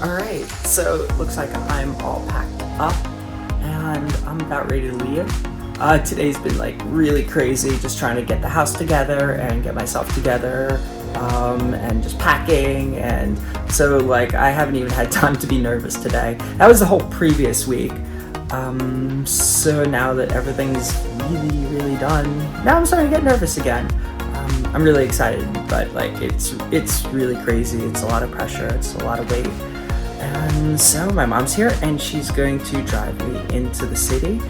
Alright, so it looks like I'm all packed up and I'm about ready to leave. Today's been like really crazy, just trying to get the house together and get myself together, and just packing, and so like I haven't even had time to be nervous today. That was the whole previous week. So now that everything's really done, now I'm starting to get nervous again. I'm really excited, but like it's really crazy. It's a lot of pressure, it's a lot of weight. And so my mom's here and she's going to drive me into the city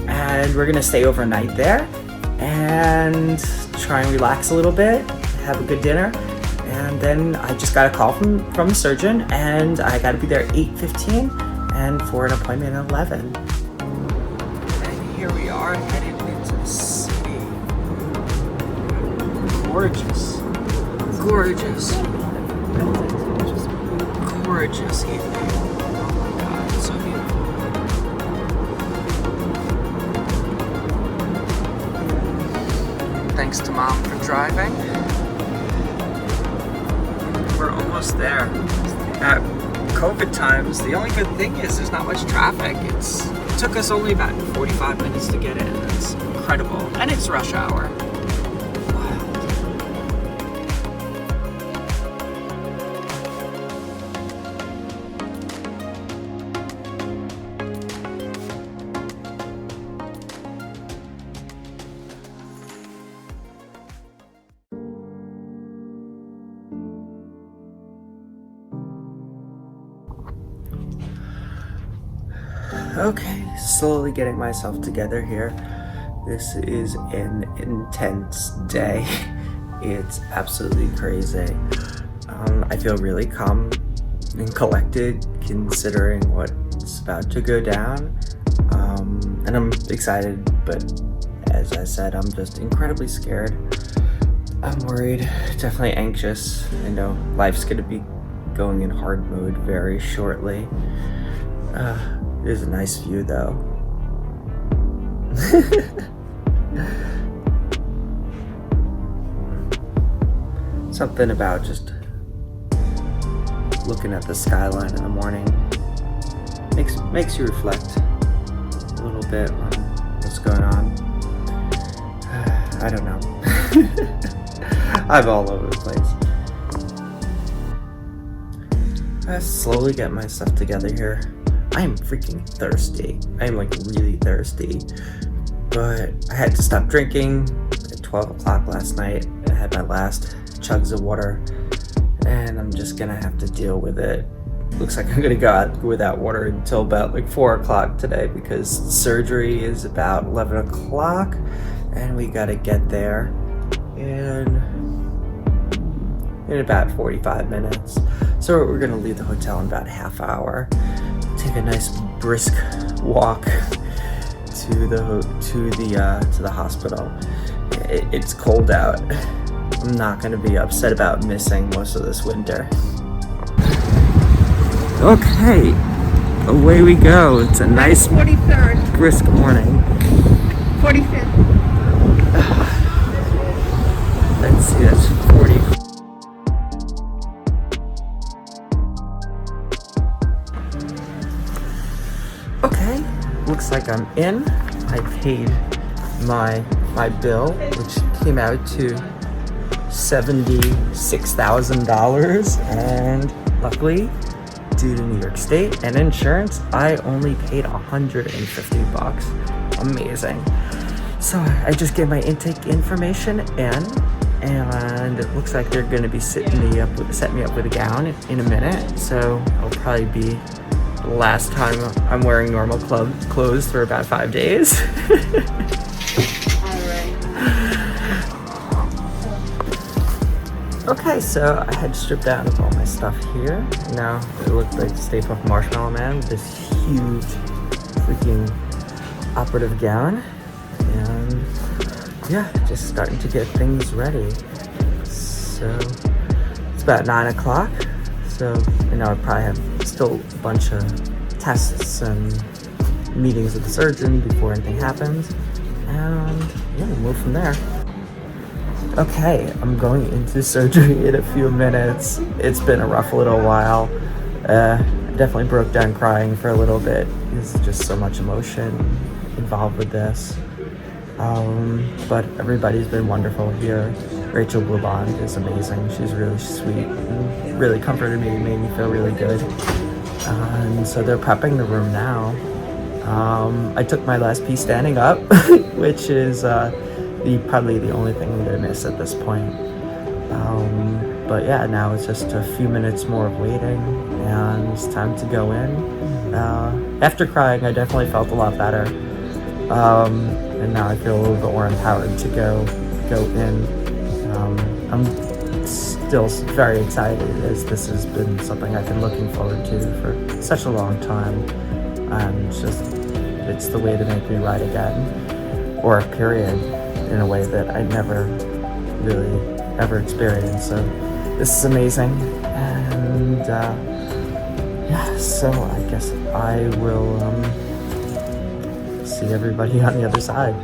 and we're gonna stay overnight there and try and relax a little bit, have a good dinner, and then I just got a call from the surgeon and I gotta be there at 8:15 and for an appointment at 11. And here we are headed into the city. Gorgeous. Gorgeous evening. Oh my god, it's so beautiful. Thanks to Mom for driving. We're almost there. At COVID times, the only good thing is there's not much traffic. It took us only about 45 minutes to get in. It's incredible. And it's rush hour. Okay, slowly getting myself together here. This is an intense day. It's absolutely crazy. I feel really calm and collected considering what's about to go down. And I'm excited, but as I said, I'm just incredibly scared. I'm worried, definitely anxious. I know life's gonna be going in hard mode very shortly. There's a nice view though. Something about just looking at the skyline in the morning makes you reflect a little bit on what's going on. I don't know. I'm all over the place. I slowly get my stuff together here. I am freaking thirsty. I am like really thirsty. But I had to stop drinking at 12 o'clock last night. I had my last chugs of water and I'm just gonna have to deal with it. Looks like I'm gonna go out without water until about like 4 o'clock today because surgery is about 11 o'clock and we gotta get there in about 45 minutes. So we're gonna leave the hotel in about a half hour. Take a nice brisk walk to the hospital. It's cold out. I'm not gonna be upset about missing most of this winter. Okay, away we go. It's a nice 43rd. brisk morning. 45th. Let's see, that's 40. Okay, looks like I'm in. I paid my bill, which came out to $76,000, and luckily, due to New York State and insurance, I only paid $150. Amazing. So I just get my intake information in, and it looks like they're going to be setting me up with a gown in a minute. So it'll probably be the last time I'm wearing normal clothes for about 5 days. Okay, so I had stripped down of all my stuff here. Now it looked like Stay Puft Marshmallow Man with this huge freaking operative gown. And yeah, just starting to get things ready. So it's about 9 o'clock. So I know I probably have still a bunch of tests and meetings with the surgeon before anything happens. And yeah, we'll move from there. Okay, I'm going into surgery in a few minutes. It's been a rough little while. definitely broke down crying for a little bit. There's just so much emotion involved with this. But everybody's been wonderful here. Rachel Bluebond is amazing. She's really sweet and really comforted me, made me feel really good. And so they're prepping the room now. I took my last pee standing up, which is probably the only thing I'm gonna miss at this point. But yeah, now it's just a few minutes more of waiting, and it's time to go in. After crying, I definitely felt a lot better, and now I feel a little bit more empowered to go in. I'm still very excited, as this has been something I've been looking forward to for such a long time. It's the way to make me write again, or period, in a way that I never really ever experienced. So this is amazing, and yeah, so I guess I will see everybody on the other side.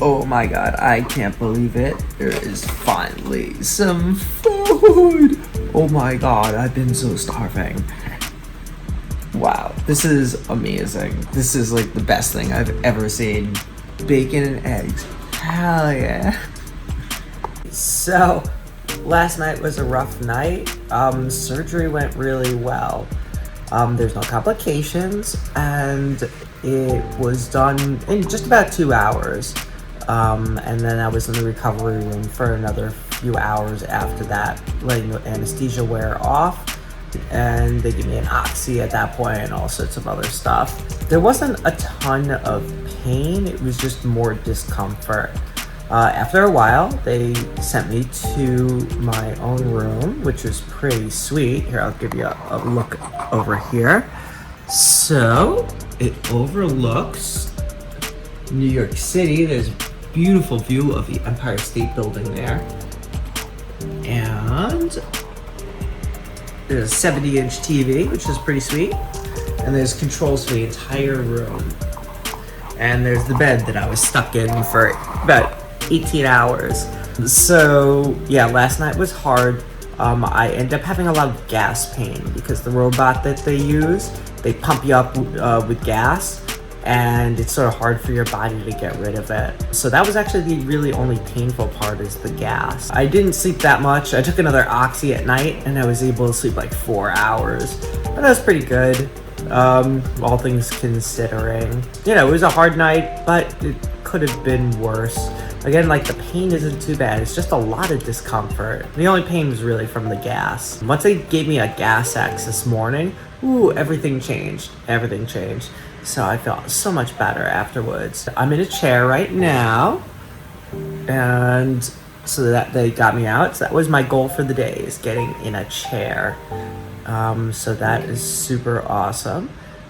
Oh my god, I can't believe it. There is finally some food. Oh my god, I've been so starving. Wow, this is amazing. This is like the best thing I've ever seen. Bacon and eggs. Hell yeah. So, last night was a rough night. Surgery went really well. There's no complications, and it was done in just about 2 hours. And then I was in the recovery room for another few hours after that, letting the anesthesia wear off. And they gave me an oxy at that point and all sorts of other stuff. There wasn't a ton of pain, it was just more discomfort. After a while, they sent me to my own room, which was pretty sweet. Here, I'll give you a look over here. So, it overlooks New York City. There's a beautiful view of the Empire State Building there. And there's a 70-inch TV, which is pretty sweet. And there's controls for the entire room. And there's the bed that I was stuck in for about 18 hours. So yeah, last night was hard. I ended up having a lot of gas pain because the robot that they use, they pump you up with gas, and it's sort of hard for your body to get rid of it. So that was actually the really only painful part, is the gas. I didn't sleep that much. I took another oxy at night and I was able to sleep like 4 hours. And that was pretty good, all things considering. You know, it was a hard night, but it could have been worse. Again, like, the pain isn't too bad. It's just a lot of discomfort. The only pain was really from the gas. Once they gave me a gas X this morning, ooh, everything changed. Everything changed. So I felt so much better afterwards. I'm in a chair right now, and so that they got me out. So that was my goal for the day, is getting in a chair. So that is super awesome.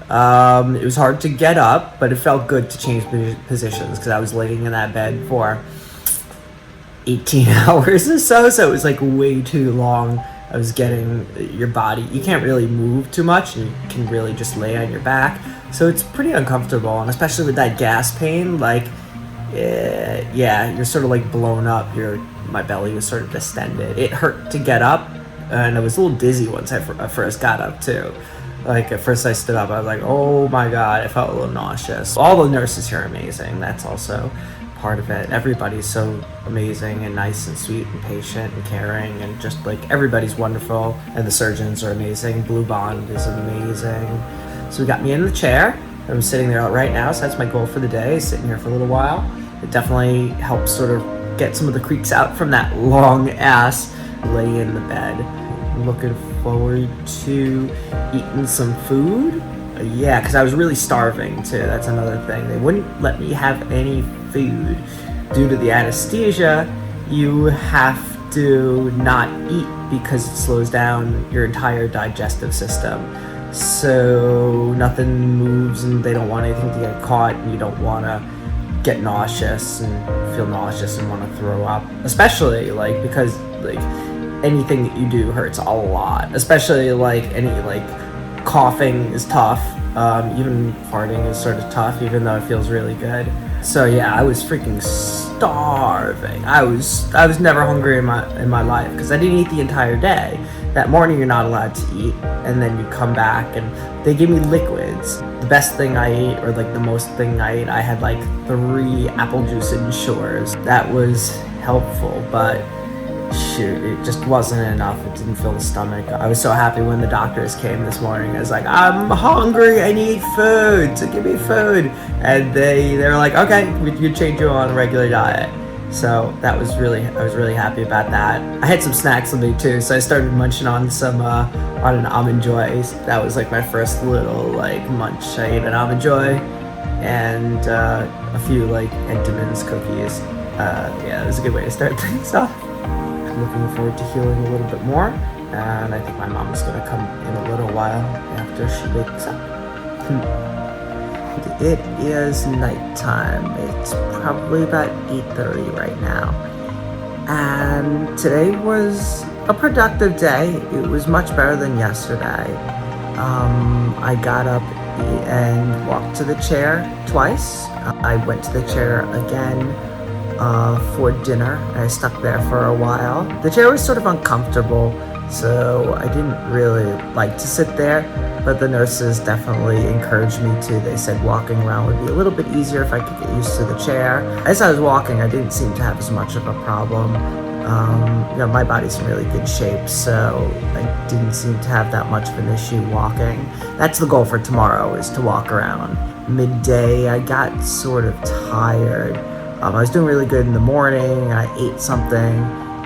It was hard to get up, but it felt good to change positions because I was laying in that bed for 18 hours or so. So it was like way too long. I was getting your body, you can't really move too much, and you can really just lay on your back. So it's pretty uncomfortable, and especially with that gas pain, like, yeah, you're sort of like blown up. My belly was sort of distended. It hurt to get up, and I was a little dizzy once I first got up too. Like, at first I stood up, I was like, oh my god, I felt a little nauseous. All the nurses here are amazing. That's also part of it. Everybody's so amazing and nice and sweet and patient and caring, and just like, everybody's wonderful. And the surgeons are amazing. Bluebond is amazing. So we got me in the chair. I'm sitting there right now, so that's my goal for the day, sitting here for a little while. It definitely helps sort of get some of the creaks out from that long ass lay in the bed. I'm looking forward to eating some food. Yeah, because I was really starving too. That's another thing. They wouldn't let me have any food. Due to the anesthesia, you have to not eat because it slows down your entire digestive system. so nothing moves and they don't want anything to get caught, and you don't want to get nauseous and feel nauseous and want to throw up, especially like because like anything that you do hurts a lot, especially like any like coughing is tough. Even farting is sort of tough, even though it feels really good. So yeah, I was freaking starving. I was never hungry in my life because I didn't eat the entire day. That morning you're not allowed to eat, and then you come back and they give me liquids. The best thing I ate, or like the most thing I ate, I had like 3 apple juice Ensures. That was helpful, but shoot, it just wasn't enough. It didn't fill the stomach. I was so happy when the doctors came this morning. I was like, I'm hungry, I need food, so give me food. And they were like, okay, we can change you on a regular diet. So I was really happy about that. I had some snacks with me too, so I started munching on on an Almond Joy. That was like my first little like munch. I ate an Almond Joy and a few like Entenmann's cookies. Yeah, it was a good way to start things off. I'm looking forward to healing a little bit more, and I think my mom is gonna come in a little while after she wakes up. It is nighttime. It's probably about 8:30 right now. And today was a productive day. It was much better than yesterday. I got up and walked to the chair twice. I went to the chair again for dinner, and I stuck there for a while. The chair was sort of uncomfortable, so I didn't really like to sit there, but the nurses definitely encouraged me to. They said walking around would be a little bit easier if I could get used to the chair. As I was walking, I didn't seem to have as much of a problem. My body's in really good shape, so I didn't seem to have that much of an issue walking. That's the goal for tomorrow, is to walk around. Midday, I got sort of tired. I was doing really good in the morning. I ate something,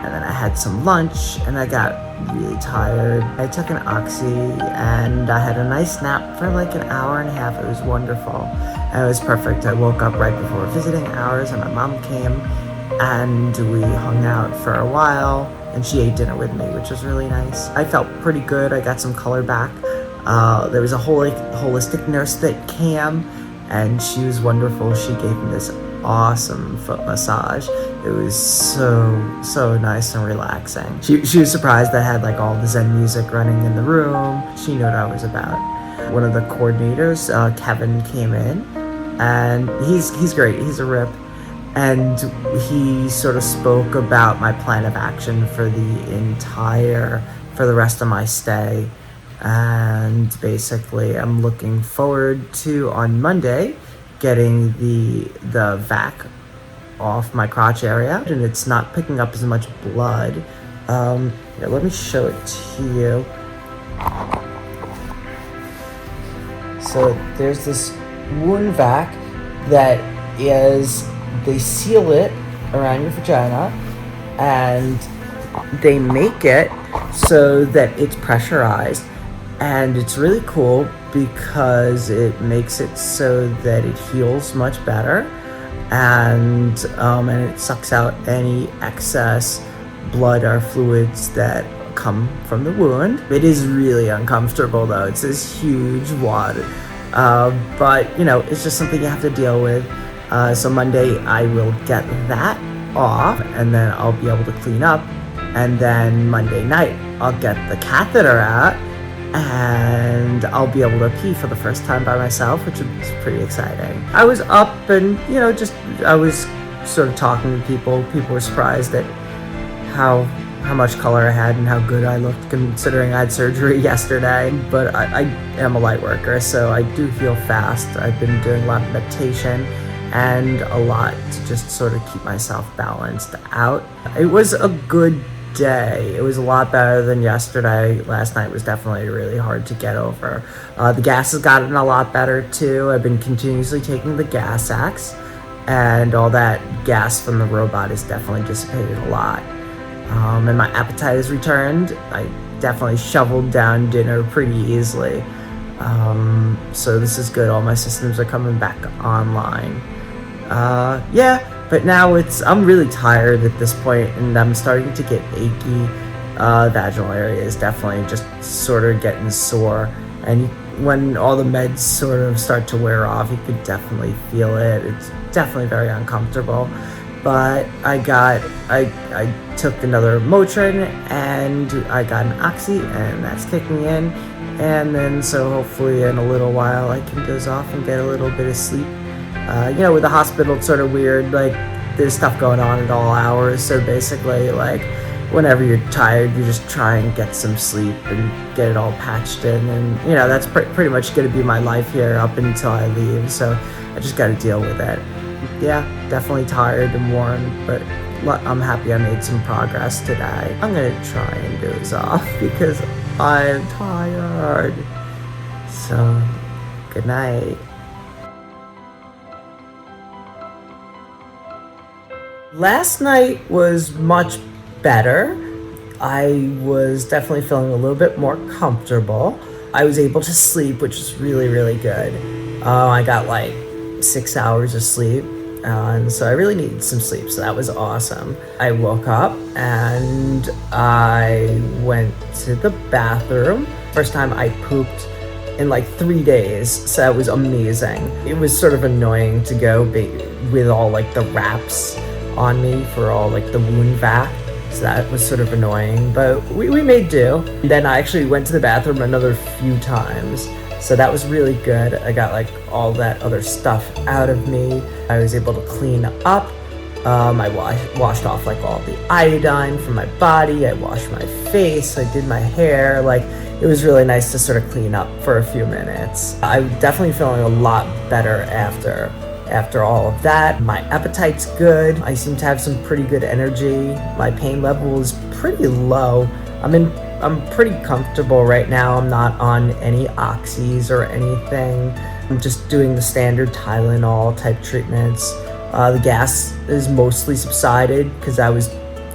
and then I had some lunch, and I got really tired. I took an Oxy, and I had a nice nap for like an hour and a half. It was wonderful, and it was perfect. I woke up right before visiting hours, and my mom came, and we hung out for a while, and she ate dinner with me, which was really nice. I felt pretty good. I got some color back. There was a holistic nurse that came, and she was wonderful. She gave me this awesome foot massage. It was so nice and relaxing. She was surprised that I had like all the Zen music running in the room. She knew what I was about. One of the coordinators, Kevin, came in, and he's great. He's a rip. And he sort of spoke about my plan of action for the rest of my stay. And basically, I'm looking forward to, on Monday, getting the vac off my crotch area, and it's not picking up as much blood. Here, let me show it to you. So there's this wound vac that is, they seal it around your vagina, and they make it so that it's pressurized, and it's really cool because it makes it so that it heals much better, and it sucks out any excess blood or fluids that come from the wound. It is really uncomfortable though. It's this huge wad, but it's just something you have to deal with. So Monday I will get that off, and then I'll be able to clean up, and then Monday night I'll get the catheter out, and I'll be able to pee for the first time by myself, which is pretty exciting. I was up and, I was sort of talking to people. People were surprised at how much color I had and how good I looked, considering I had surgery yesterday. But I am a light worker, so I do feel fast. I've been doing a lot of meditation and a lot to just sort of keep myself balanced out. It was a good day. It was a lot better than yesterday. Last night was definitely really hard to get over. The gas has gotten a lot better too. I've been continuously taking the gas axe, and all that gas from the robot has definitely dissipated a lot. And my appetite has returned. I definitely shoveled down dinner pretty easily. So this is good. All my systems are coming back online. But now I'm really tired at this point, and I'm starting to get achy. Vaginal area is definitely just sort of getting sore, And when all the meds sort of start to wear off, you could definitely feel it. It's definitely very uncomfortable. But I took another Motrin and I got an Oxy, and that's kicking in. And then so hopefully in a little while I can doze off and get a little bit of sleep. With the hospital, it's sort of weird, like there's stuff going on at all hours. So basically, like whenever you're tired, you just try and get some sleep and get it all patched in. And that's pretty much going to be my life here up until I leave. So I just got to deal with it. Yeah, definitely tired and worn, but I'm happy I made some progress today. I'm gonna try and doze off because I'm tired. So, good night. Last night was much better. I was definitely feeling a little bit more comfortable. I was able to sleep, which is really, really good. I got like 6 hours of sleep, and so I really needed some sleep, so that was awesome. I woke up and I went to the bathroom. First time I pooped in like 3 days, so that was amazing. It was sort of annoying to go with all like the wraps on me for all like the wound vac, so that was sort of annoying, but we made do. And then I actually went to the bathroom another few times, so that was really good. I got like all that other stuff out of me. I was able to clean up. I washed off like all the iodine from my body. I washed my face. I did my hair. Like it was really nice to sort of clean up for a few minutes. I'm definitely feeling a lot better after all of that. My appetite's good. I seem to have some pretty good energy. My pain level is pretty low. I'm pretty comfortable right now. I'm not on any oxys or anything. I'm just doing the standard Tylenol type treatments. The gas is mostly subsided because I was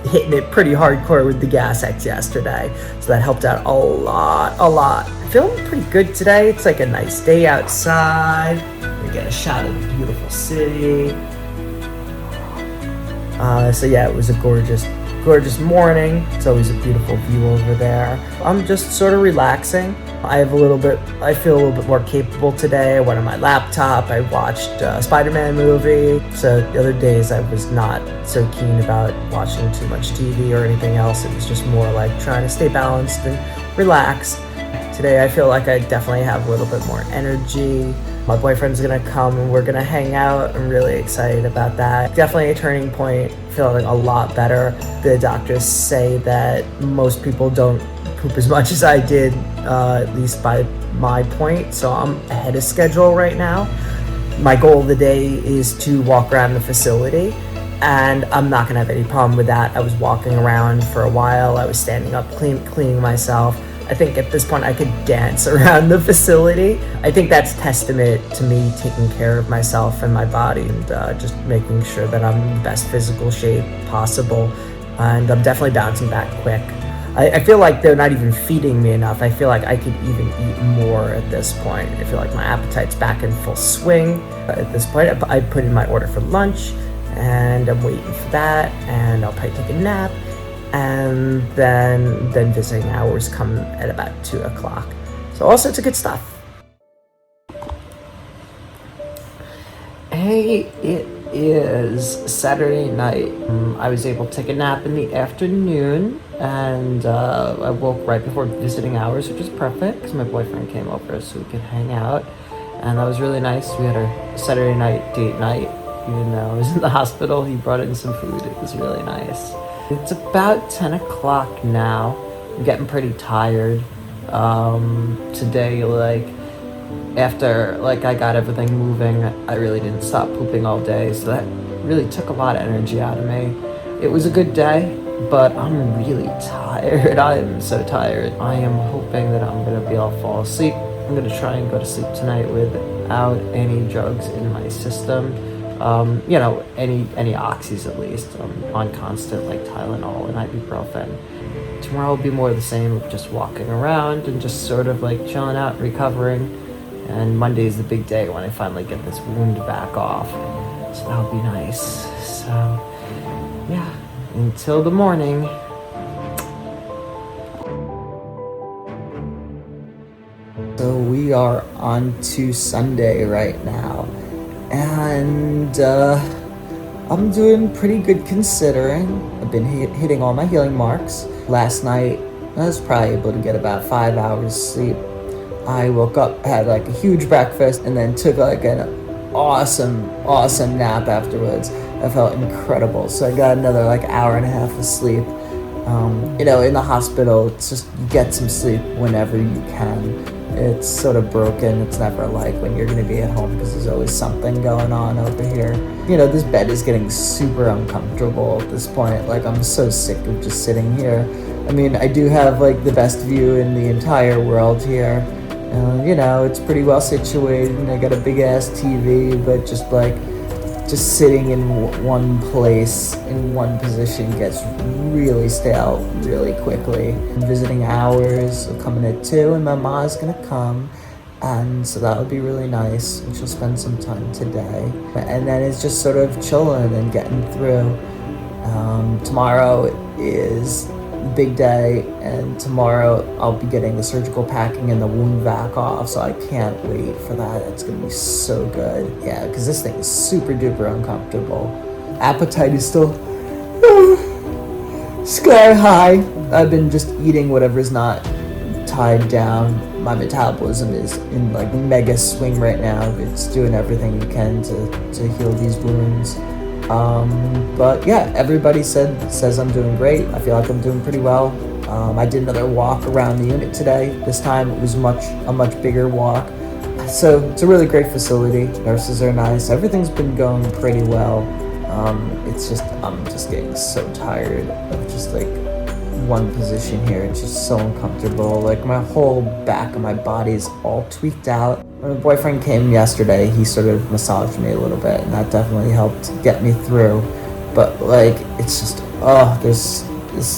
hitting it pretty hardcore with the Gas X yesterday. So that helped out a lot. I'm feeling pretty good today. It's like a nice day outside. We get a shot of the beautiful city. So yeah, it was a gorgeous morning. It's always a beautiful view over there. I'm just sort of relaxing. I feel a little bit more capable today. I went on my laptop. I watched a Spider-Man movie. So the other days I was not so keen about watching too much TV or anything else. It was just more like trying to stay balanced and relaxed. Today I feel like I definitely have a little bit more energy. My boyfriend's gonna come and we're gonna hang out. I'm really excited about that. Definitely a turning point, feeling a lot better. The doctors say that most people don't poop as much as I did, at least by my point, so I'm ahead of schedule right now. My goal of the day is to walk around the facility, and I'm not gonna have any problem with that. I was walking around for a while. I was standing up, cleaning myself. I think at this point I could dance around the facility. I think that's testament to me taking care of myself and my body and just making sure that I'm in the best physical shape possible. And I'm definitely bouncing back quick. I feel like they're not even feeding me enough. I feel like I could even eat more at this point. I feel like my appetite's back in full swing. At this point, I put in my order for lunch and I'm waiting for that, and I'll probably take a nap. And then visiting hours come at about 2 o'clock. So all sorts of good stuff. Hey, it is Saturday night. I was able to take a nap in the afternoon, and I woke right before visiting hours, which is perfect because my boyfriend came over so we could hang out, and that was really nice. We had our Saturday night date night. Even though I was in the hospital, he brought in some food. It was really nice. It's about 10 o'clock now. I'm getting pretty tired. Today, after I got everything moving, I really didn't stop pooping all day, so that really took a lot of energy out of me. It was a good day, but I'm really tired. I am so tired. I am hoping that I'm gonna be able to fall asleep. I'm gonna try and go to sleep tonight without any drugs in my system. Any oxys at least. On constant Tylenol and ibuprofen. Tomorrow will be more of the same of just walking around and just sort of chilling out, recovering. And Monday is the big day when I finally get this wound back off. So that'll be nice. So, yeah, until the morning. So we are on to Sunday right now, and I'm doing pretty good considering. I've been hitting all my healing marks. Last night, I was probably able to get about 5 hours sleep. I woke up, had like a huge breakfast, and then took like an awesome nap afterwards. I felt incredible. So I got another like hour and a half of sleep. In the hospital, it's just get some sleep whenever you can. It's sort of broken. It's never like when you're going to be at home because there's always something going on over here. This bed is getting super uncomfortable at this point. Like, I'm so sick of just sitting here. I mean, I do have like the best view in the entire world here. It's pretty well situated, and I got a big ass TV, but just sitting in one place, in one position, gets really stale really quickly. Visiting hours are coming at 2, and my ma's gonna come, and so that would be really nice, and she'll spend some time today. And then it's just sort of chilling and getting through. Tomorrow is the big day, and tomorrow I'll be getting the surgical packing and the wound vac off, so I can't wait for that. It's gonna be so good. Yeah, because this thing is super duper uncomfortable. Appetite is still sky high. I've been just eating whatever's not tied down. My metabolism is in like mega swing right now. It's doing everything it can to heal these wounds. But yeah, everybody says I'm doing great. I feel like I'm doing pretty well. I did another walk around the unit today. This time it was a much bigger walk. So it's a really great facility. Nurses are nice. Everything's been going pretty well. I'm just getting so tired of just like one position here. It's just so uncomfortable. Like, my whole back of my body is all tweaked out. When my boyfriend came yesterday, he sort of massaged me a little bit, and that definitely helped get me through. But like, it's just,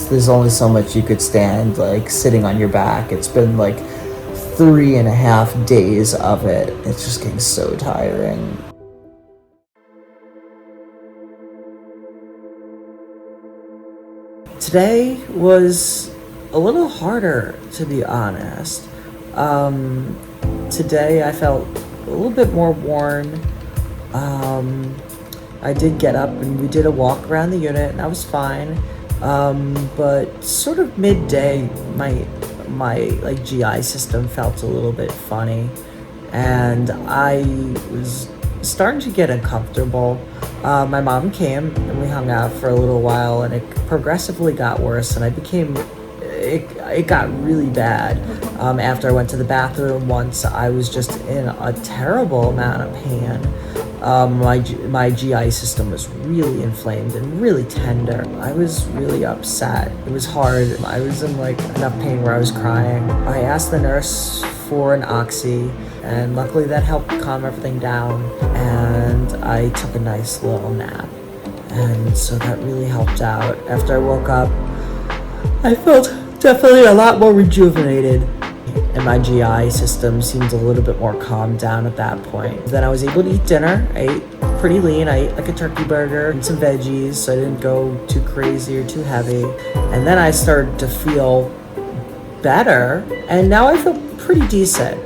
there's only so much you could stand, like sitting on your back. It's been like 3.5 days of it. It's just getting so tiring. Today was a little harder, to be honest. Today I felt a little bit more worn. I did get up and we did a walk around the unit, and I was fine. But sort of midday, my like GI system felt a little bit funny, and I was starting to get uncomfortable. My mom came and we hung out for a little while, and it progressively got worse, and it got really bad. After I went to the bathroom once, I was just in a terrible amount of pain. My GI system was really inflamed and really tender. I was really upset. It was hard. I was in like enough pain where I was crying. I asked the nurse for an oxy, and luckily that helped calm everything down, and I took a nice little nap, and so that really helped out. After I woke up, I felt definitely a lot more rejuvenated, and my GI system seemed a little bit more calmed down at that point. Then I was able to eat dinner. I ate pretty lean. I ate like a turkey burger and some veggies, so I didn't go too crazy or too heavy. And then I started to feel better, and now I feel pretty decent.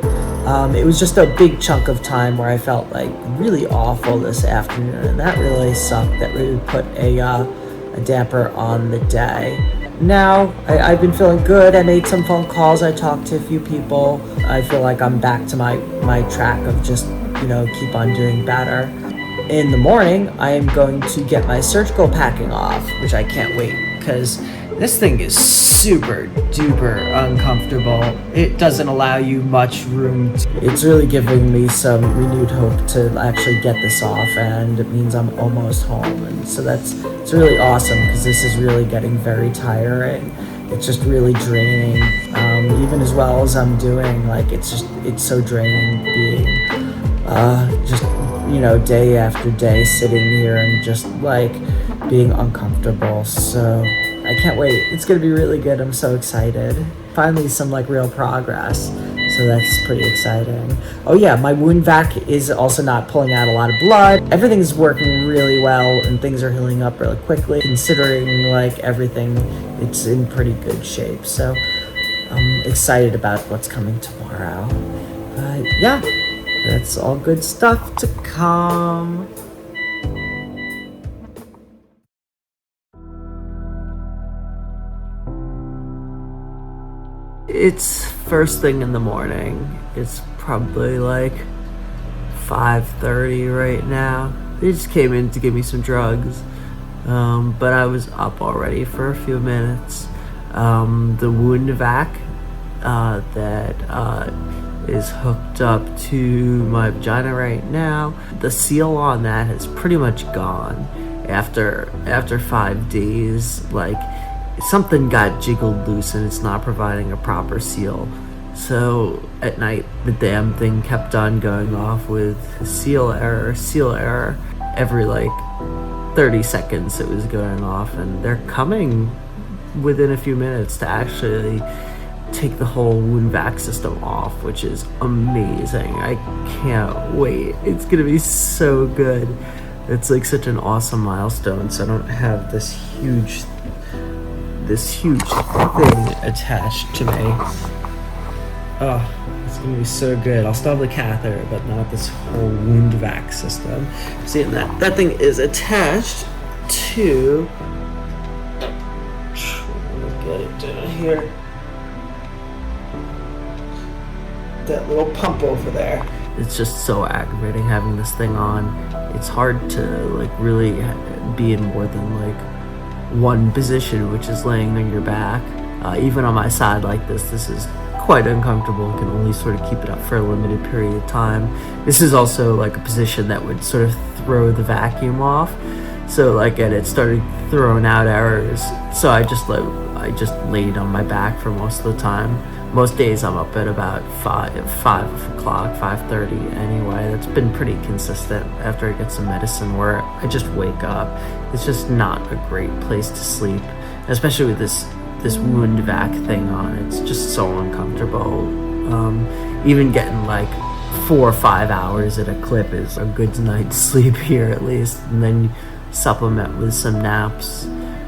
It was just a big chunk of time where I felt like really awful this afternoon, and that really sucked. That really put a damper on the day. Now, I've been feeling good. I made some phone calls. I talked to a few people. I feel like I'm back to my track of just, keep on doing better. In the morning, I am going to get my surgical packing off, which I can't wait, because this thing is super duper uncomfortable. It doesn't allow you much room. It's really giving me some renewed hope to actually get this off, and it means I'm almost home. And so it's really awesome, because this is really getting very tiring. It's just really draining. Even as well as I'm doing, like, it's so draining being day after day sitting here and just like being uncomfortable. So I can't wait. It's gonna be really good. I'm so excited. Finally some like real progress. So that's pretty exciting. Oh yeah, my wound vac is also not pulling out a lot of blood. Everything's working really well, and things are healing up really quickly. Considering like everything, it's in pretty good shape. So I'm excited about what's coming tomorrow. Yeah, that's all good stuff to come. It's first thing in the morning. It's probably like 5:30 right now. They just came in to give me some drugs, but I was up already for a few minutes. The wound vac that is hooked up to my vagina right now, the seal on that has pretty much gone after 5 days. Like, something got jiggled loose and it's not providing a proper seal. So at night, the damn thing kept on going off with seal error. Every like 30 seconds it was going off, and they're coming within a few minutes to actually take the whole wound vac system off, which is amazing. I can't wait. It's gonna be so good. It's like such an awesome milestone, so I don't have this huge thing attached to me. Oh, it's gonna be so good. I'll still have the catheter, but not this whole wound vac system. See, and that thing is attached to, let me get it down here, that little pump over there. It's just so aggravating having this thing on. It's hard to like really be in more than like one position, which is laying on your back. Even on my side like this is quite uncomfortable. You can only sort of keep it up for a limited period of time. This is also like a position that would sort of throw the vacuum off. So like, and it started throwing out errors. So I just laid on my back for most of the time. Most days I'm up at about 5 o'clock, 5:30 anyway. That's been pretty consistent after I get some medicine where I just wake up. It's just not a great place to sleep, especially with this wound vac thing on. It's just so uncomfortable. Even getting like 4 or 5 hours at a clip is a good night's sleep here at least, and then you supplement with some naps.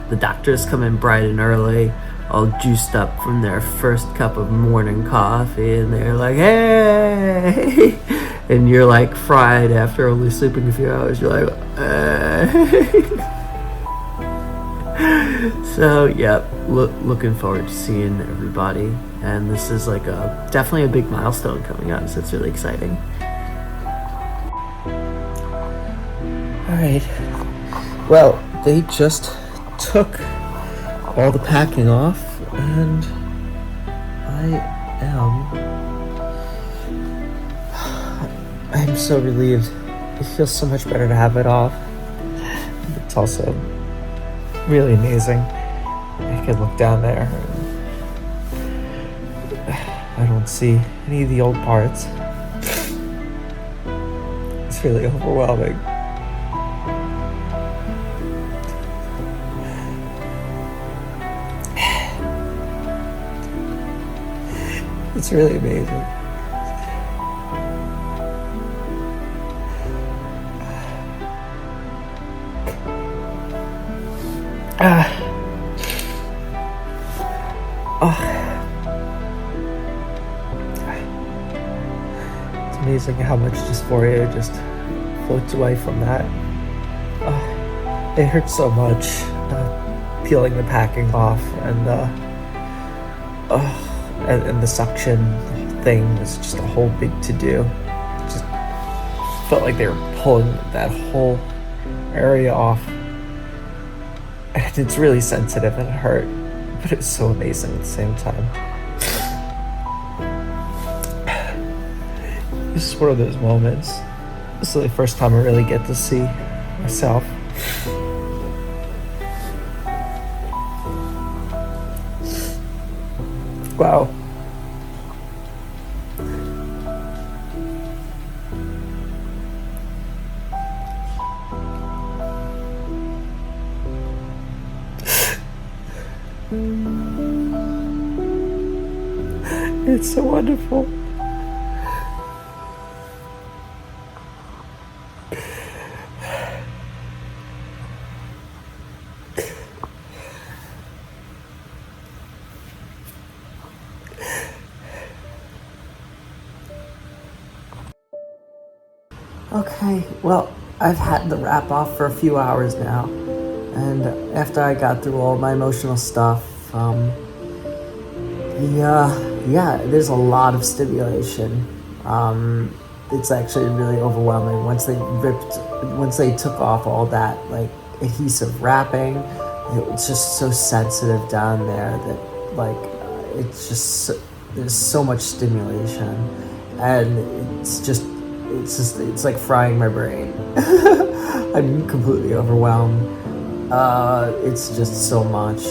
The doctors come in bright and early, all juiced up from their first cup of morning coffee, and they're like, hey, and you're like fried after only sleeping a few hours. You're like, So yeah, looking forward to seeing everybody, and this is like definitely a big milestone coming up, so it's really exciting. Alright, well, they just took all the packing off, and I'm so relieved. It feels so much better to have it off. It's also really amazing. I can look down there and I don't see any of the old parts. It's really overwhelming. It's really amazing. It's amazing how much dysphoria just floats away from that. It hurts so much peeling the packing off, and the suction thing was just a whole big to-do. It just felt like they were pulling that whole area off. And it's really sensitive and it hurt, but it's so amazing at the same time. This is one of those moments. This is the first time I really get to see myself. Wow. It's so wonderful. Okay, well, I've had the wrap off for a few hours now, and after I got through all my emotional stuff, there's a lot of stimulation. It's actually really overwhelming. Once they took off all that like adhesive wrapping, it's just so sensitive down there that there's so much stimulation, and it's like frying my brain. I'm completely overwhelmed. It's just so much.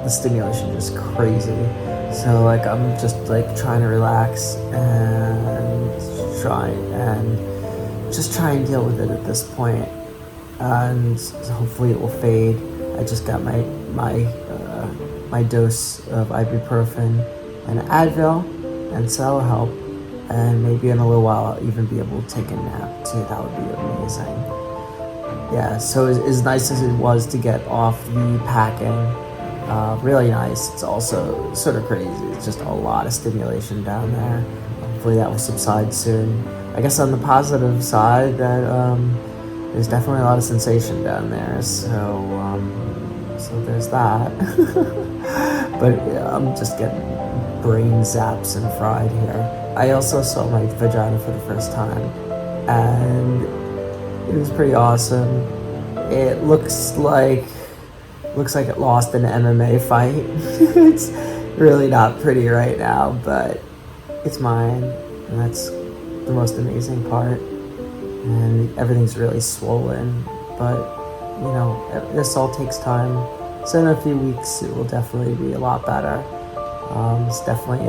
The stimulation is crazy. So like I'm just like trying to relax and try and deal with it at this point, and hopefully it will fade. I just got my dose of ibuprofen and Advil, and so that'll help. And maybe in a little while I'll even be able to take a nap too. That would be amazing. Yeah, so as nice as it was to get off the packing, really nice. It's also sort of crazy. It's just a lot of stimulation down there. Hopefully that will subside soon. I guess on the positive side, that there's definitely a lot of sensation down there. So there's that. But yeah, I'm just getting brain zaps and fried here. I also saw my vagina for the first time, and it was pretty awesome. It looks like it lost an MMA fight. It's really not pretty right now, but it's mine, and that's the most amazing part. And everything's really swollen, but this all takes time. So in a few weeks, it will definitely be a lot better. It's definitely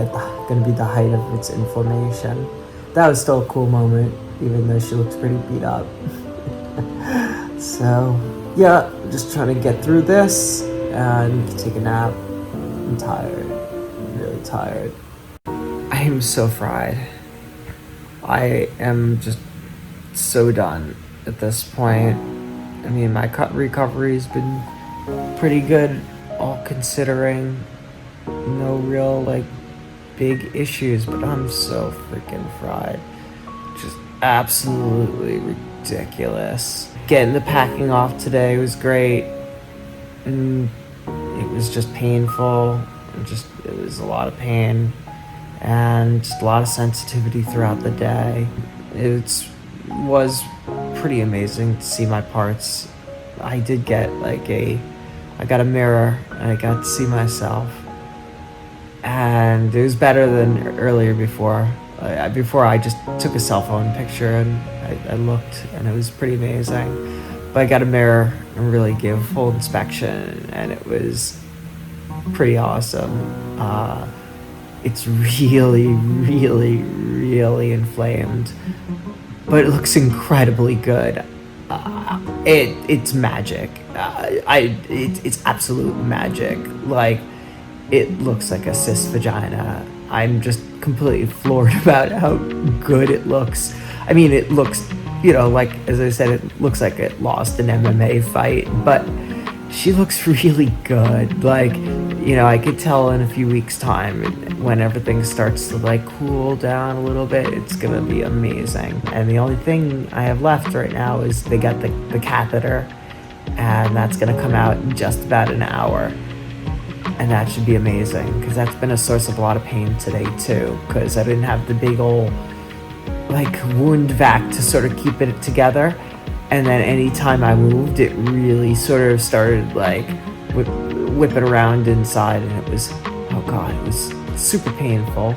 going to be the height of its inflammation. That was still a cool moment, even though she looks pretty beat up. So, yeah, just trying to get through this and take a nap. I'm tired, really tired. I am so fried. I am just so done at this point. I mean, my recovery's been pretty good, all considering. No real big issues, but I'm so freaking fried. Just absolutely ridiculous. Getting the packing off today was great, and it was just painful. It was a lot of pain and just a lot of sensitivity throughout the day. It was pretty amazing to see my parts. I did get I got a mirror and I got to see myself. And it was better than earlier before. Before I just took a cell phone picture and I looked, and it was pretty amazing. But I got a mirror and really gave a full inspection, and it was pretty awesome. It's really, really, really inflamed, but it looks incredibly good. It's magic. It's absolute magic. It looks like a cis vagina. I'm just completely floored about how good it looks. I mean, it looks, as I said, it looks like it lost an MMA fight, but she looks really good. I could tell in a few weeks' time, when everything starts to cool down a little bit, it's gonna be amazing. And the only thing I have left right now is they got the catheter, and that's gonna come out in just about an hour. And that should be amazing, because that's been a source of a lot of pain today too, because I didn't have the big old wound vac to sort of keep it together. And then anytime I moved, it really sort of started whipping around inside, and it was super painful.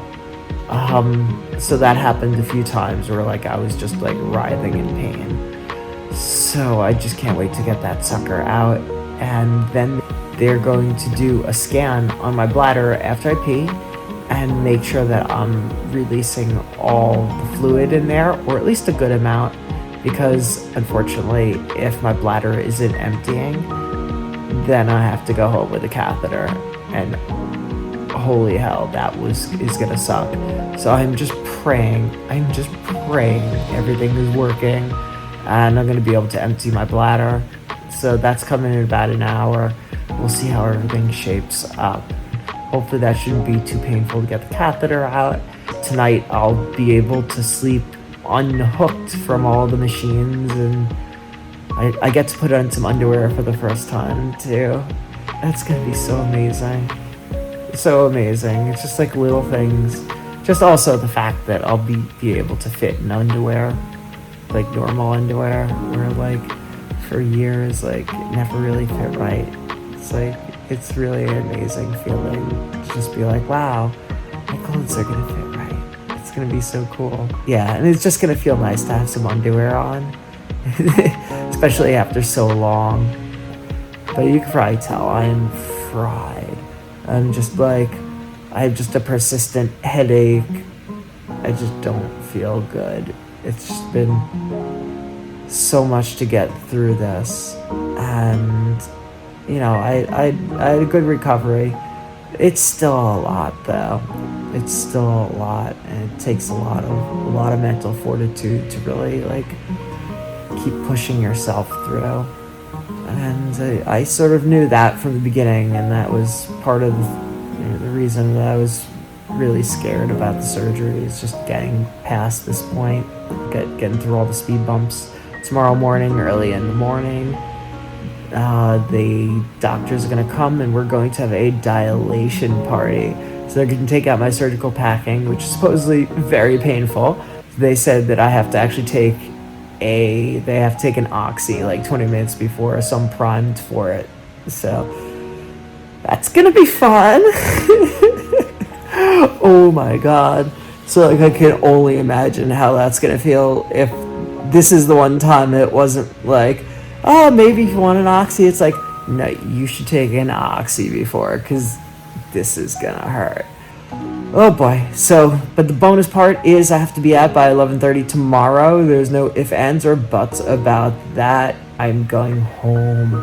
So that happened a few times where I was just writhing in pain. So I just can't wait to get that sucker out. And then they're going to do a scan on my bladder after I pee and make sure that I'm releasing all the fluid in there, or at least a good amount, because unfortunately, if my bladder isn't emptying, then I have to go home with a catheter, and holy hell, is gonna suck. So I'm just praying everything is working, and I'm gonna be able to empty my bladder. So that's coming in about an hour. We'll see how everything shapes up. Hopefully that shouldn't be too painful to get the catheter out. Tonight I'll be able to sleep unhooked from all the machines, and I get to put on some underwear for the first time too. That's gonna be so amazing. So amazing. It's just like little things. Just also the fact that I'll be able to fit in underwear, like normal underwear, where like for years like it never really fit right. It's like, it's really an amazing feeling to just be like, wow, my clothes are gonna fit right. It's gonna be so cool. Yeah, and it's just gonna feel nice to have some underwear on, especially after so long. But you can probably tell I am fried. I'm just like, I have just a persistent headache. I just don't feel good. It's just been so much to get through this. And, you know, I had a good recovery. It's still a lot though. It's still a lot, and it takes a lot of mental fortitude to really like keep pushing yourself through. And I sort of knew that from the beginning, and that was part of the reason that I was really scared about the surgery, is just getting past this point, getting through all the speed bumps. Tomorrow morning, early in the morning, the doctors are going to come, and we're going to have a dilation party. So they're going to take out my surgical packing, which is supposedly very painful. They said that I have to actually take an oxy like 20 minutes before, so I'm primed for it. So that's gonna be fun. Oh my god. So like, I can only imagine how that's gonna feel if this is the one time it wasn't like, oh, maybe if you want an oxy. It's like, no, you should take an oxy before, because this is gonna hurt. Oh boy. So, but the bonus part is I have to be out by 11:30 tomorrow. There's no ifs, ands, or buts about that. I'm going home.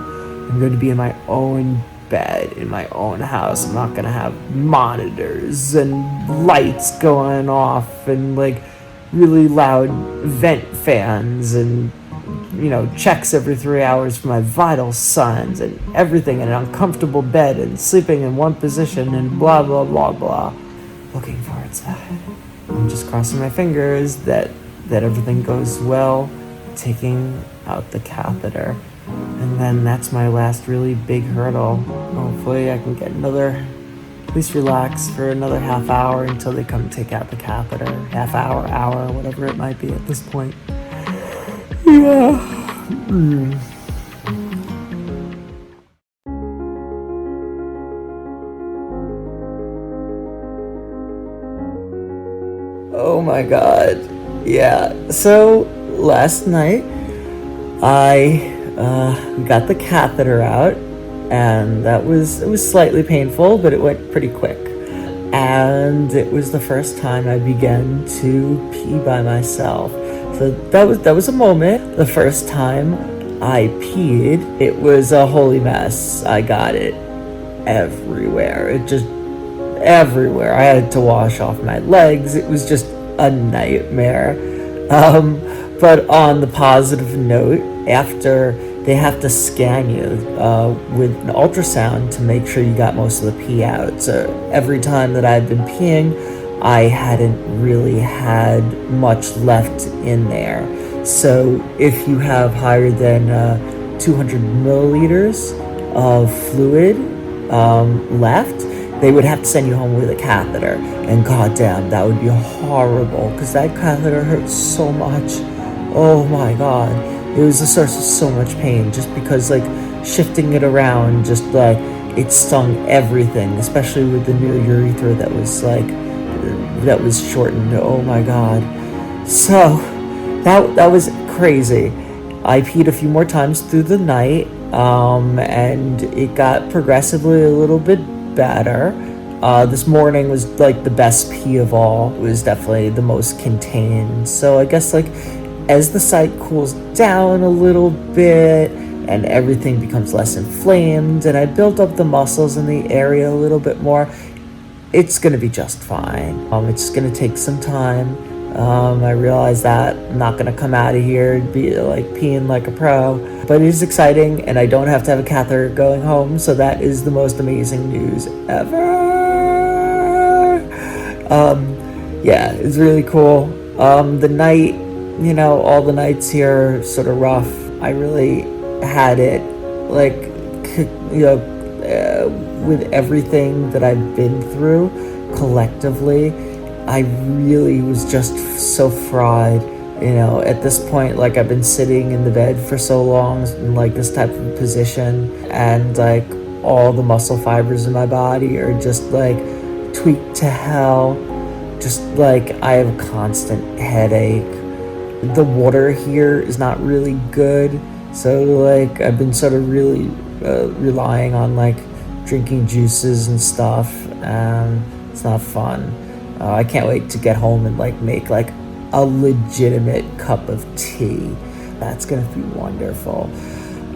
I'm going to be in my own bed, in my own house. I'm not going to have monitors and lights going off and like really loud vent fans and, you know, checks every 3 hours for my vital signs and everything, in an uncomfortable bed and sleeping in one position and blah, blah, blah, blah. Looking forward to that. I'm just crossing my fingers that everything goes well, taking out the catheter. And then that's my last really big hurdle. Hopefully I can get at least relax for another half hour until they come take out the catheter. Half hour, whatever it might be at this point. Yeah. Oh my god. Yeah. So last night I got the catheter out, and it was slightly painful, but it went pretty quick. And it was the first time I began to pee by myself. So that was a moment. The first time I peed, it was a holy mess. I got it everywhere. It just everywhere. I had to wash off my legs. It was just a nightmare. But on the positive note, after they have to scan you with an ultrasound to make sure you got most of the pee out. So every time that I've been peeing, I hadn't really had much left in there. So if you have higher than 200 milliliters of fluid left, they would have to send you home with a catheter. And goddamn, that would be horrible, because that catheter hurts so much. Oh my god. It was a source of so much pain, just because like shifting it around, just like it stung everything, especially with the new urethra that was shortened. Oh my god. So that was crazy. I peed a few more times through the night, and it got progressively a little bit better. This morning was like the best pee of all. It was definitely the most contained. So I guess like as the site cools down a little bit and everything becomes less inflamed, and I built up the muscles in the area a little bit more, it's gonna be just fine. It's gonna take some time. I realize that I'm not gonna come out of here and be like peeing like a pro, but it is exciting, and I don't have to have a catheter going home, so that is the most amazing news ever. Yeah, it's really cool. The night all the nights here are sort of rough. I really had it, like, with everything that I've been through collectively, I really was just so fried. At this point, like, I've been sitting in the bed for so long in like this type of position, and like all the muscle fibers in my body are just like tweaked to hell. Just like I have a constant headache. The water here is not really good, so like I've been sort of really relying on like drinking juices and stuff, and it's not fun. I can't wait to get home and like make like a legitimate cup of tea. That's gonna be wonderful.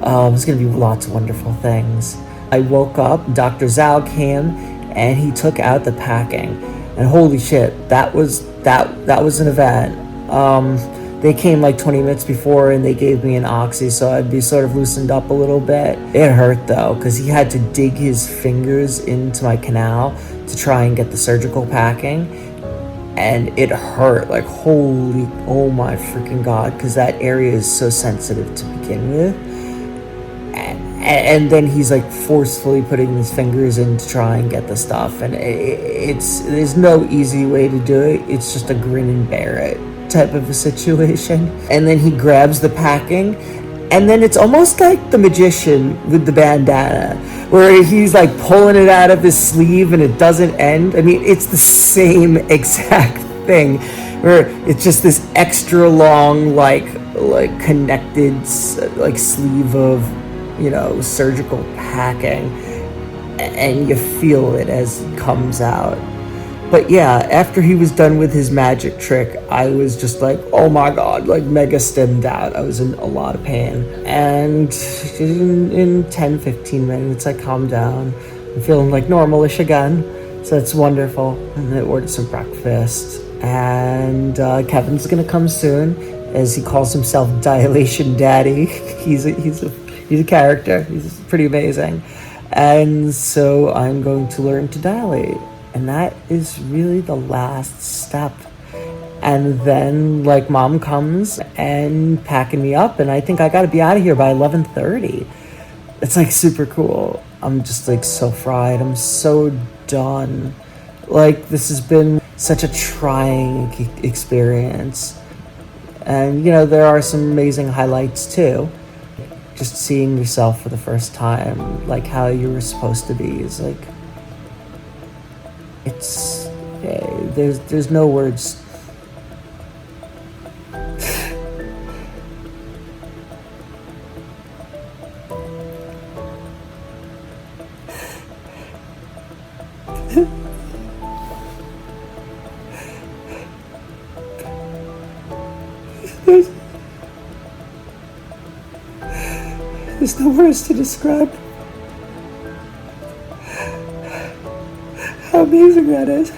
There's gonna be lots of wonderful things. I woke up, Dr. Zhao came, and he took out the packing, and holy shit, that was an event. They came like 20 minutes before, and they gave me an oxy, so I'd be sort of loosened up a little bit. It hurt though, because he had to dig his fingers into my canal to try and get the surgical packing, and it hurt like oh my freaking god, because that area is so sensitive to begin with. And then he's like forcefully putting his fingers in to try and get the stuff, and there's no easy way to do it. It's just a grin and bear it type of a situation. And then he grabs the packing, and then it's almost like the magician with the bandana, where he's like pulling it out of his sleeve and it doesn't end. I mean, it's the same exact thing, where it's just this extra long like connected like sleeve of surgical packing, and you feel it as it comes out. But yeah, after he was done with his magic trick, I was just like, oh my god, like mega stemmed out. I was in a lot of pain. And in 10-15 minutes, I calmed down. I'm feeling like normalish again. So that's wonderful. And I ordered some breakfast. And Kevin's gonna come soon, as he calls himself Dilation Daddy. He's a character. He's pretty amazing. And so I'm going to learn to dilate. And that is really the last step. And then like mom comes and packing me up, and I think I gotta be out of here by 11:30. It's like super cool. I'm just like so fried. I'm so done. Like, this has been such a trying experience. And there are some amazing highlights too. Just seeing yourself for the first time, like how you were supposed to be, is like, there's no words. There's no words to describe how amazing that is.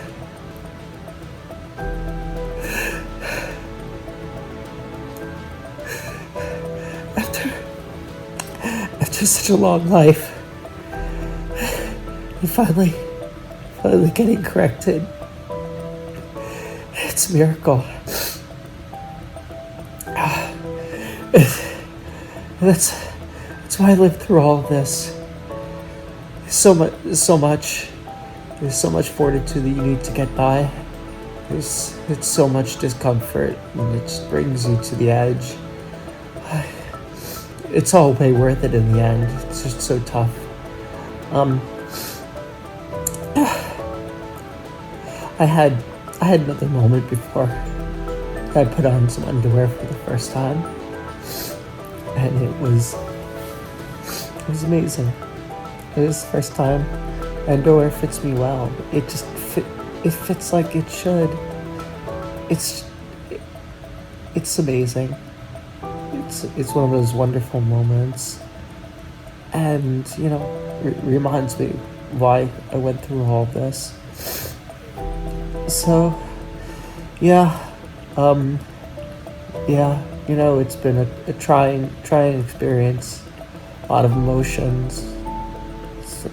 After such a long life, and finally getting corrected, it's a miracle. That's why I lived through all of this. There's so much fortitude that you need to get by. It's so much discomfort, and it just brings you to the edge. It's all way worth it in the end. It's just so tough. I had another moment before I put on some underwear for the first time, and it was amazing. It was the first time underwear fits me well. It just it fits like it should. It's amazing. It's one of those wonderful moments, and reminds me why I went through all of this. So it's been a trying experience. A lot of emotions,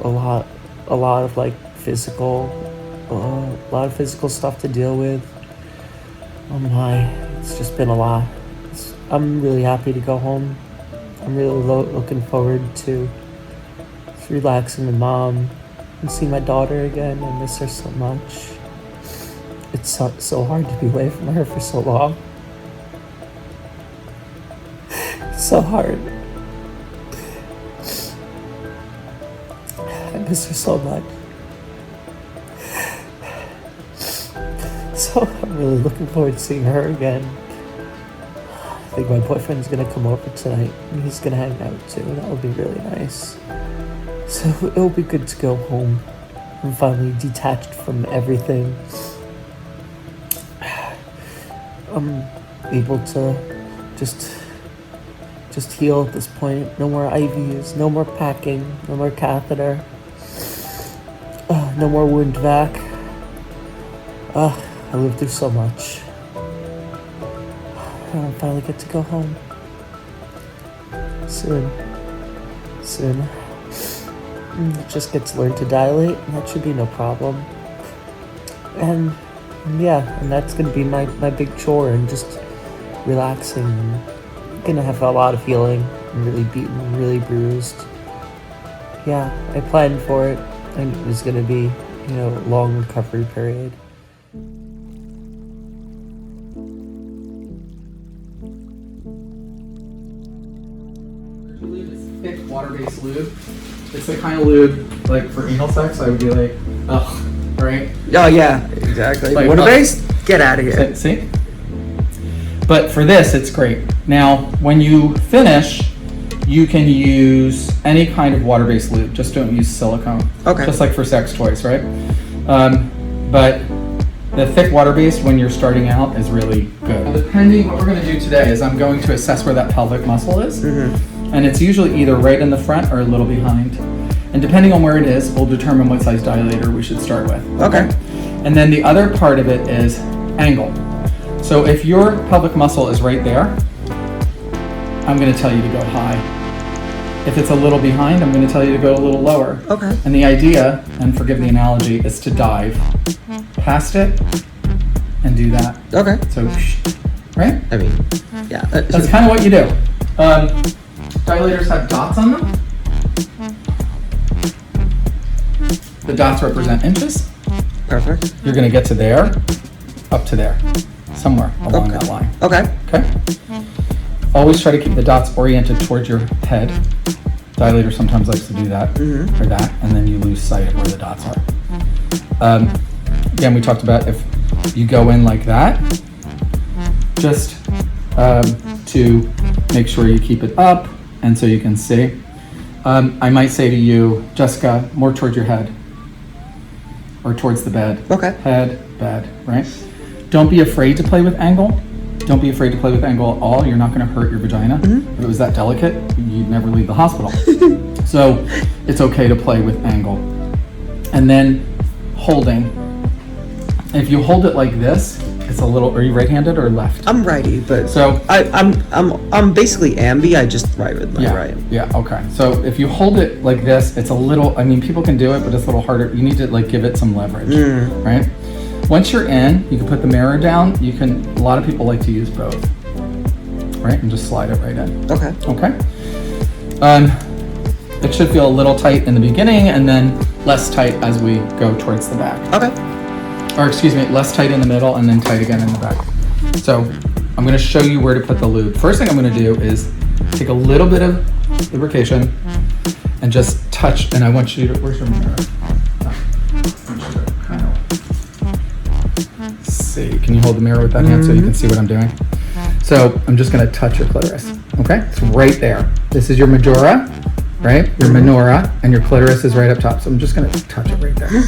a lot of like physical, a lot of physical stuff to deal with. Oh my, it's just been a lot. I'm really happy to go home. I'm really looking forward to relaxing with Mom and see my daughter again. I miss her so much. It's so hard to be away from her for so long. It's so hard. I miss her so much. So I'm really looking forward to seeing her again. I think my boyfriend's gonna come over tonight and he's gonna hang out too. That would be really nice. So it'll be good to go home. I'm finally detached from everything. I'm able to just heal at this point. No more IVs, no more packing, no more catheter, no more wound vac. I lived through so much. I finally get to go home. Soon. Just get to learn to dilate, and that should be no problem. And that's gonna be my big chore, and just relaxing. I'm gonna have a lot of healing. I'm really beaten, really bruised. Yeah, I planned for it, and it was gonna be, a long recovery period. Thick water-based lube. It's the kind of lube, like for anal sex, I would be like, ugh, right? Oh yeah, exactly. Like, water-based? Get out of here. See? But for this, it's great. Now, when you finish, you can use any kind of water-based lube. Just don't use silicone. Okay. Just like for sex toys, right? But the thick water-based, when you're starting out, is really good. Depending, what we're going to do today is I'm going to assess where that pelvic muscle is. Mm-hmm. And it's usually either right in the front or a little behind. And depending on where it is, we'll determine what size dilator we should start with. Okay. And then the other part of it is angle. So if your pelvic muscle is right there, I'm going to tell you to go high. If it's a little behind, I'm going to tell you to go a little lower. Okay. And the idea, and forgive the analogy, is to dive past it and do that. Okay. So, right? I mean, yeah. That's kind of what you do. Dilators have dots on them. The dots represent inches. Perfect. You're going to get to there, up to there, somewhere along that line. Okay. Okay? Always try to keep the dots oriented towards your head. Dilator sometimes likes to do that, or that, and then you lose sight of where the dots are. Again, we talked about if you go in like that, just to make sure you keep it up and so you can see. I might say to you, Jessica, more towards your head or towards the bed. Okay. Head, bed, right? Don't be afraid to play with angle. Don't be afraid to play with angle at all. You're not going to hurt your vagina. If it was that delicate, you'd never leave the hospital. So it's okay to play with angle. And then holding. If you hold it like this, it's a little. Are you right-handed or left? I'm righty, but So I'm basically ambi. I just write with my right. Yeah. Okay. So if you hold it like this, it's a little. I mean, people can do it, but it's a little harder. You need to like give it some leverage, right? Once you're in, you can put the mirror down. You can. A lot of people like to use both, right? And just slide it right in. Okay. Okay. It should feel a little tight in the beginning, and then less tight as we go towards the back. Okay. Or excuse me, less tight in the middle, and then tight again in the back. So I'm going to show you where to put the lube. First thing I'm going to do is take a little bit of lubrication and just touch. And I want you to. Where's your mirror? See, can you hold the mirror with that hand so you can see what I'm doing? So I'm just going to touch your clitoris. Okay, it's right there. This is your majora, right? Your menorah, and your clitoris is right up top. So I'm just going to touch it right there.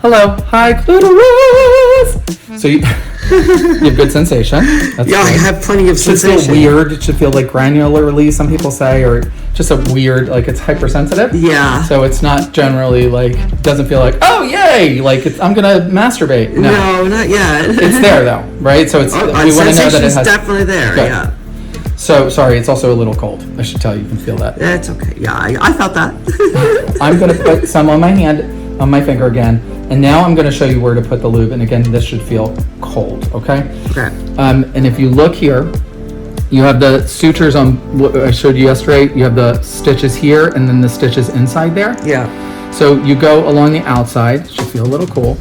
Hello, hi clitoris. So you have good sensation. That's Yeah, great. I have plenty of It should sensation. feel weird. It should feel like granularly, some people say, or just a weird, like it's hypersensitive. Yeah. So it's not generally like, doesn't feel like, oh yay, like I'm gonna masturbate. No, not yet. It's there though, right? So it's, we want to know that it sensation's has. definitely there. Good. Yeah. So sorry, it's also a little cold. I should tell you, you can feel that. That's okay. Yeah, I felt that. I'm gonna put some on my hand, on my finger again, And now I'm going to show you where to put the lube. And again, this should feel cold, okay? Okay. And if you look here, you have the sutures on what I showed you yesterday. You have the stitches here and then the stitches inside there. Yeah. So you go along the outside, should feel a little cool,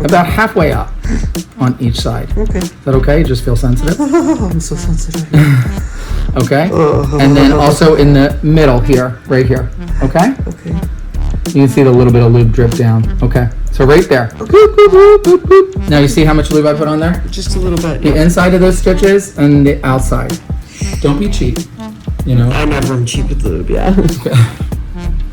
about halfway up on each side. Okay. Is that okay? You just feel sensitive? Oh, I'm so sensitive. Okay. And then also in the middle here, right here. Okay? Okay. You can see the little bit of lube drip down. Okay. So right there. Now you see how much lube I put on there? Just a little bit. The inside of those stitches and the outside. Don't be cheap. You know? I never am cheap with lube, yeah.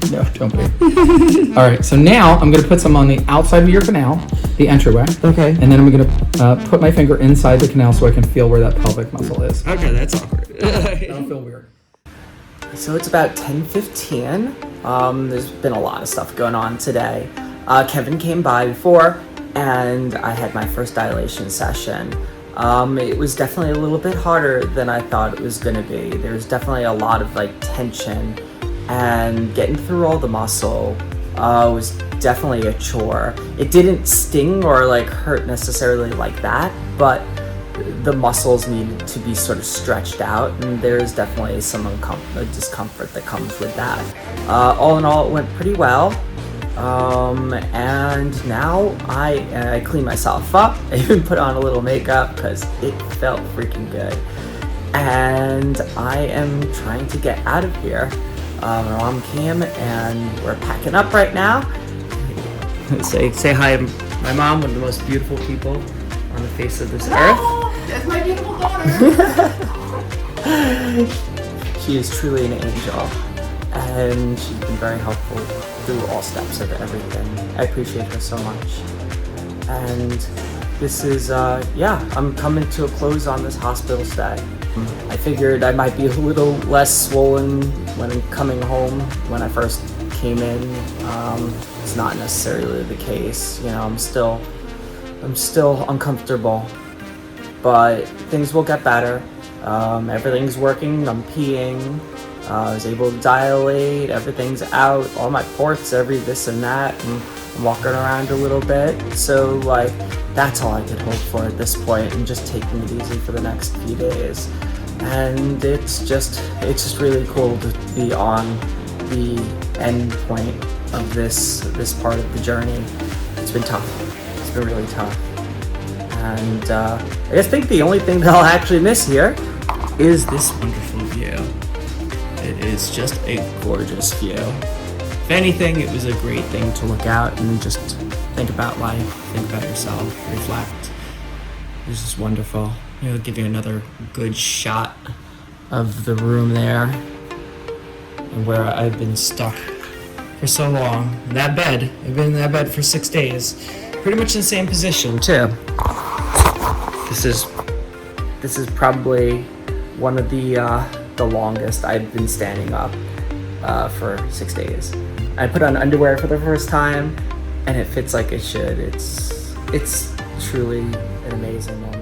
No, don't be. All right, so now I'm going to put some on the outside of your canal, the entryway. Okay. And then I'm going to put my finger inside the canal so I can feel where that pelvic muscle is. Okay, that's awkward. That'll feel weird. So it's about 10:15. There's been a lot of stuff going on today. Kevin came by before, and I had my first dilation session. It was definitely a little bit harder than I thought it was going to be. There was definitely a lot of tension, and getting through all the muscle was definitely a chore. It didn't sting or hurt necessarily like that, but the muscles needed to be sort of stretched out, and there's definitely some discomfort that comes with that. All in all, it went pretty well. And now I clean myself up. I even put on a little makeup because it felt freaking good. And I am trying to get out of here. My mom came and we're packing up right now. Say hi to my mom, one of the most beautiful people on the face of this earth. That's my beautiful daughter. She is truly an angel, and she's been very helpful through all steps of everything. I appreciate her so much. And this is, I'm coming to a close on this hospital stay. I figured I might be a little less swollen when I'm coming home. When I first came in, it's not necessarily the case. I'm still uncomfortable, but things will get better. Everything's working. I'm peeing. I was able to dilate. Everything's out. All my ports, this and that. And I'm walking around a little bit. So that's all I could hope for at this point, and just taking it easy for the next few days. And it's just really cool to be on the end point of this part of the journey. It's been tough. It's been really tough. And I think the only thing that I'll actually miss here is this wonderful view. It is just a gorgeous view. If anything, it was a great thing to look out and just think about life, think about yourself, reflect. It was just wonderful. Give you another good shot of the room there and where I've been stuck for so long. That bed, I've been in that bed for 6 days. Pretty much in the same position too. This is probably one of the longest I've been standing up for 6 days. I put on underwear for the first time, and it fits like it should. It's truly an amazing moment.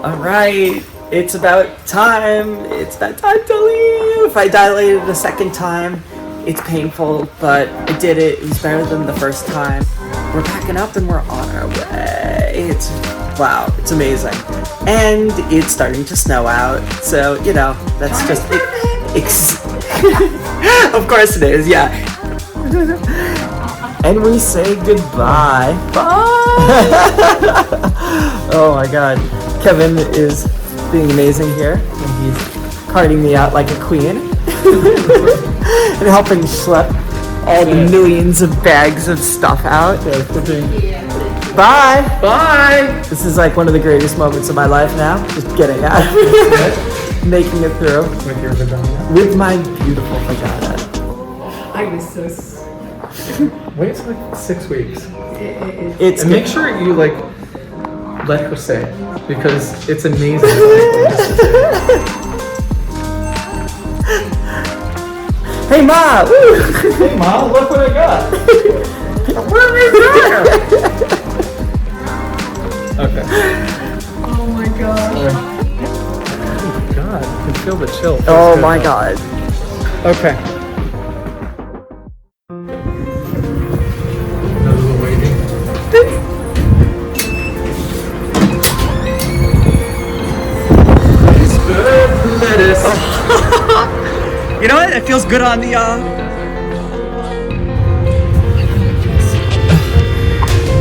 All right, it's about time. It's that time to leave. I dilated the second time. It's painful, but I did it. It was better than the first time. We're packing up and we're on our way. It's amazing. And it's starting to snow out, so that's just it. Of course it is, yeah. And we say goodbye. Bye. Oh my God, Kevin is being amazing here, and he's carting me out like a queen and helping schlep all the millions of bags of stuff out. Bye. Bye. This is one of the greatest moments of my life now. Just getting out of here. Making it through. With your vagina? With my beautiful vagina. I was so. Wait 6 weeks. It's And make sure you let her say, because it's amazing. Hey Ma! Woo! Hey Mom, look what I got. Okay. Oh my god. Oh God, you can feel the chill. Oh my God. Okay. You know what? It feels good on the,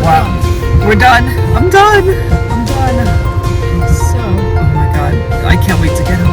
Wow. We're done. I'm done. I'm done. So. Oh my god. I can't wait to get home.